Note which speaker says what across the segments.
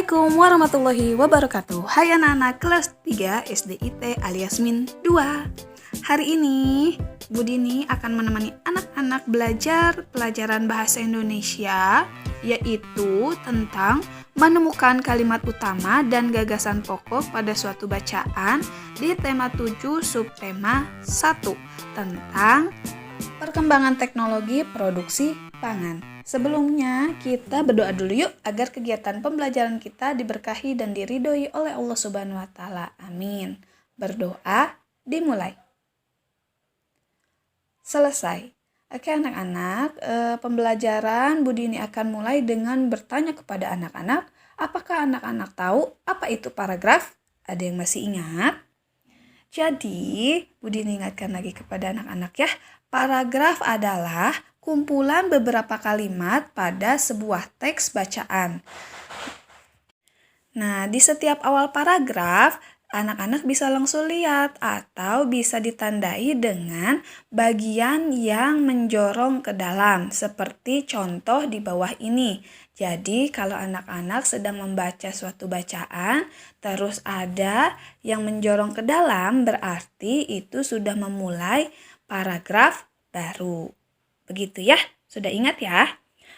Speaker 1: Assalamualaikum warahmatullahi wabarakatuh. Hai anak-anak kelas 3 SDIT alias Min 2. Hari ini Bu Dini akan menemani anak-anak belajar pelajaran bahasa Indonesia, yaitu tentang menemukan kalimat utama dan gagasan pokok pada suatu bacaan di tema 7 subtema 1 tentang perkembangan teknologi produksi pangan. Sebelumnya, kita berdoa dulu yuk agar kegiatan pembelajaran kita diberkahi dan diridhoi oleh Allah Subhanahu wa taala. Amin. Berdoa dimulai. Selesai. Oke anak-anak, pembelajaran Bu Dini akan mulai dengan bertanya kepada anak-anak, apakah anak-anak tahu apa itu paragraf? Ada yang masih ingat? Jadi, Bu Dini ingatkan lagi kepada anak-anak ya, paragraf adalah kumpulan beberapa kalimat pada sebuah teks bacaan. Nah, di setiap awal paragraf, anak-anak bisa langsung lihat atau bisa ditandai dengan bagian yang menjorong ke dalam, seperti contoh di bawah ini. Jadi, kalau anak-anak sedang membaca suatu bacaan, terus ada yang menjorong ke dalam, berarti itu sudah memulai paragraf baru. Begitu ya, sudah ingat ya?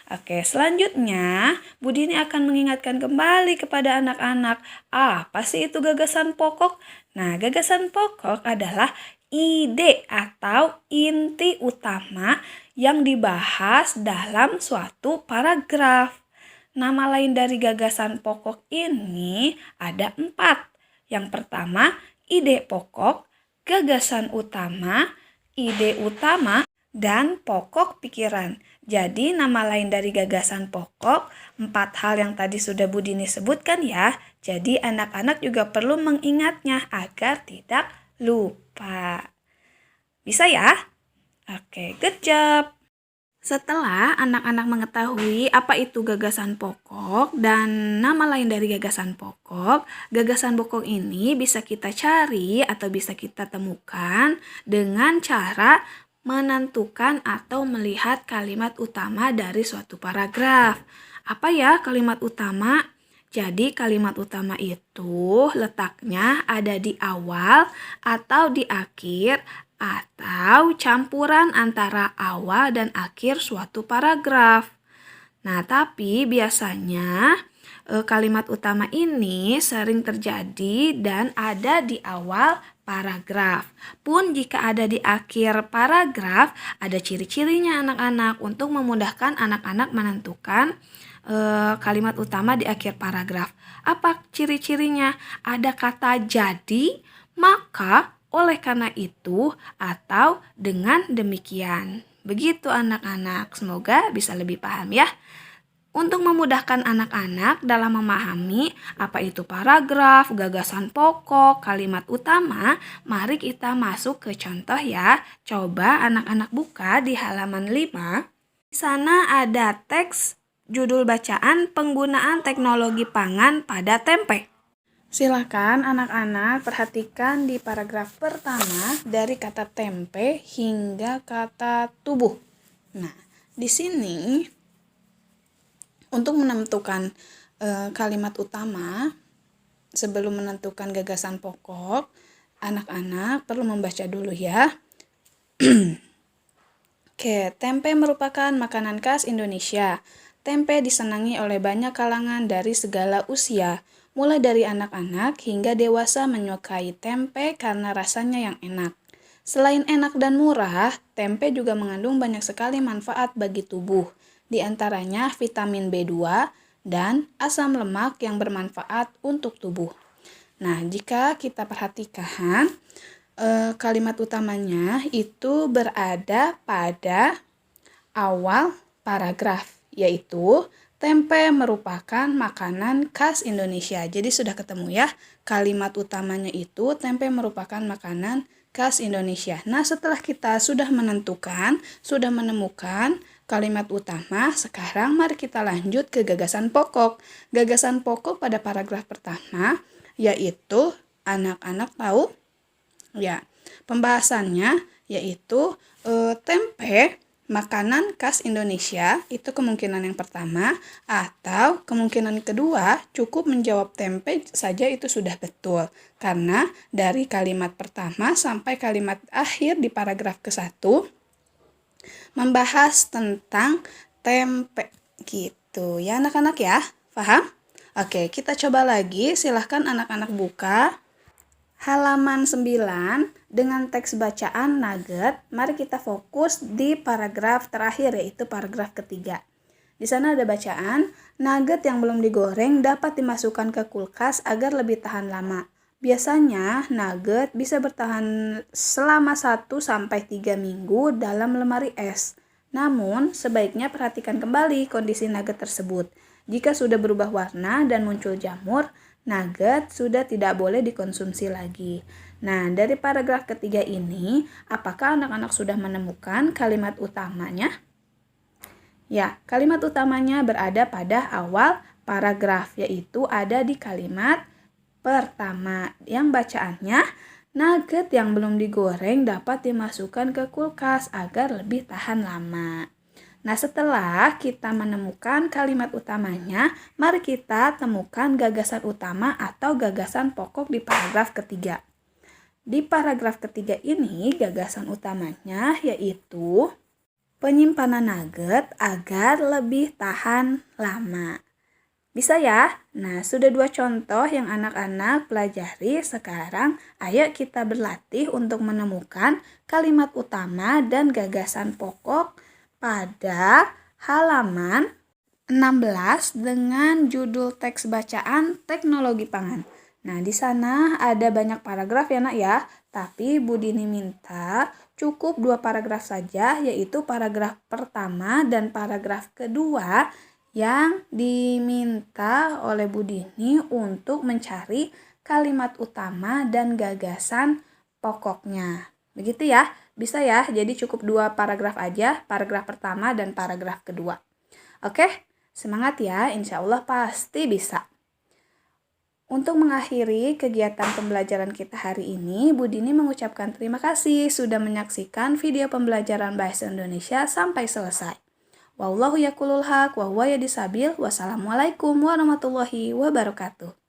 Speaker 1: Oke, selanjutnya Bu Dini akan mengingatkan kembali kepada anak-anak, apa sih itu gagasan pokok? Nah, gagasan pokok adalah ide atau inti utama yang dibahas dalam suatu paragraf. Nama lain dari gagasan pokok ini ada 4. Yang pertama, ide pokok, gagasan utama, ide utama, dan pokok pikiran. Jadi nama lain dari gagasan pokok, 4 hal yang tadi sudah Bu Dini sebutkan ya. Jadi anak-anak juga perlu mengingatnya agar tidak lupa. Bisa ya? Oke, good job. Setelah anak-anak mengetahui apa itu gagasan pokok dan nama lain dari gagasan pokok ini bisa kita cari atau bisa kita temukan dengan cara menentukan atau melihat kalimat utama dari suatu paragraf. Apa ya kalimat utama? Jadi kalimat utama itu letaknya ada di awal atau di akhir atau campuran antara awal dan akhir suatu paragraf. Nah, tapi biasanya kalimat utama ini sering terjadi dan ada di awal paragraf. Pun jika ada di akhir paragraf, ada ciri-cirinya anak-anak untuk memudahkan anak-anak menentukan kalimat utama di akhir paragraf. Apa ciri-cirinya? Ada kata jadi, maka, oleh karena itu, atau dengan demikian. Begitu anak-anak, semoga bisa lebih paham ya. Untuk memudahkan anak-anak dalam memahami apa itu paragraf, gagasan pokok, kalimat utama, mari kita masuk ke contoh ya. Coba anak-anak buka di halaman 5. Di sana ada teks judul bacaan penggunaan teknologi pangan pada tempe. Silakan anak-anak perhatikan di paragraf pertama dari kata tempe hingga kata tubuh. Nah, di sini untuk menentukan kalimat utama, sebelum menentukan gagasan pokok, anak-anak perlu membaca dulu ya. Oke, tempe merupakan makanan khas Indonesia. Tempe disenangi oleh banyak kalangan dari segala usia, mulai dari anak-anak hingga dewasa menyukai tempe karena rasanya yang enak. Selain enak dan murah, tempe juga mengandung banyak sekali manfaat bagi tubuh. Di antaranya vitamin B2 dan asam lemak yang bermanfaat untuk tubuh. Nah, jika kita perhatikan kalimat utamanya itu berada pada awal paragraf, yaitu tempe merupakan makanan khas Indonesia. Jadi sudah ketemu ya, kalimat utamanya itu tempe merupakan makanan khas Indonesia. Nah, setelah kita sudah menentukan, sudah menemukan kalimat utama, sekarang mari kita lanjut ke gagasan pokok. Gagasan pokok pada paragraf pertama yaitu anak-anak tahu ya, pembahasannya yaitu tempe makanan khas Indonesia itu kemungkinan yang pertama, atau kemungkinan kedua cukup menjawab tempe saja itu sudah betul. Karena dari kalimat pertama sampai kalimat akhir di paragraf ke-1 membahas tentang tempe gitu. Ya anak-anak ya, paham? Oke, kita coba lagi. Silahkan anak-anak buka halaman 9 dengan teks bacaan nugget. Mari kita fokus di paragraf terakhir, yaitu paragraf ketiga. Di sana ada bacaan, nugget yang belum digoreng dapat dimasukkan ke kulkas agar lebih tahan lama. Biasanya nugget bisa bertahan selama 1-3 minggu dalam lemari es. Namun, sebaiknya perhatikan kembali kondisi nugget tersebut. Jika sudah berubah warna dan muncul jamur, nugget sudah tidak boleh dikonsumsi lagi. Nah, dari paragraf ketiga ini, apakah anak-anak sudah menemukan kalimat utamanya? Ya, kalimat utamanya berada pada awal paragraf, yaitu ada di kalimat pertama yang bacaannya, nugget yang belum digoreng dapat dimasukkan ke kulkas agar lebih tahan lama. Nah, setelah kita menemukan kalimat utamanya, mari kita temukan gagasan utama atau gagasan pokok di paragraf ketiga. Di paragraf ketiga ini, gagasan utamanya yaitu penyimpanan nugget agar lebih tahan lama. Bisa ya? Nah, sudah 2 contoh yang anak-anak pelajari. Sekarang, ayo kita berlatih untuk menemukan kalimat utama dan gagasan pokok pada halaman 16 dengan judul teks bacaan teknologi pangan. Nah, di sana ada banyak paragraf ya nak ya, tapi Bu Dini minta cukup 2 paragraf saja, yaitu paragraf pertama dan paragraf kedua yang diminta oleh Bu Dini untuk mencari kalimat utama dan gagasan pokoknya. Begitu ya, bisa ya, jadi cukup 2 paragraf aja, paragraf pertama dan paragraf kedua. Oke, semangat ya, insya Allah pasti bisa. Untuk mengakhiri kegiatan pembelajaran kita hari ini, Bu Dini mengucapkan terima kasih sudah menyaksikan video pembelajaran Bahasa Indonesia sampai selesai. Wallahu yaqulul haq wa huwa yahdi sabil. Wassalamualaikum warahmatullahi wabarakatuh.